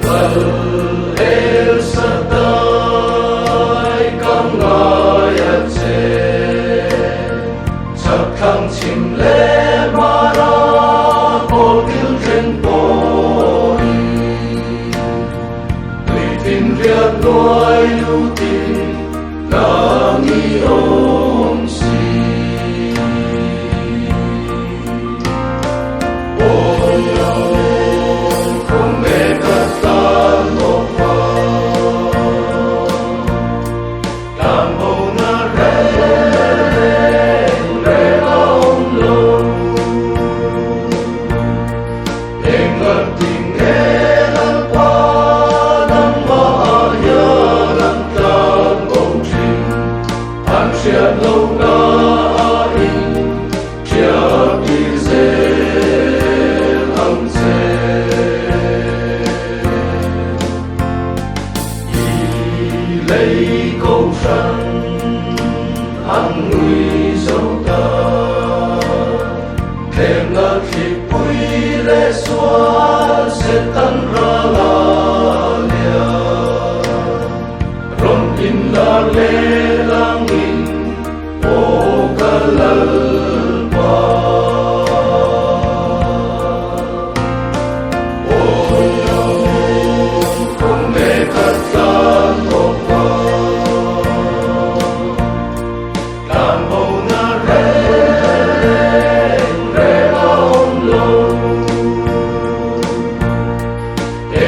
El Shaddai cảm ngợi 제 착한 침례 마라 보길 젠보리 의tin việc đôi lưu tin là nghi ôm si không mê cất ta một vào làm bầu na re ông lâu để ngất tình nghe lắm qua lắm mà nhớ lắm tan bầu trình anh sẽ lâu na in chia đi dễ lắm dễ lấy câu săn ăn người dấu ta thêm là khi bụi lệ xóa sẽ tan ra là lia rong in là lệ lang in ô ca lal ba không mê cất tan một làm bầu na re ông lâu để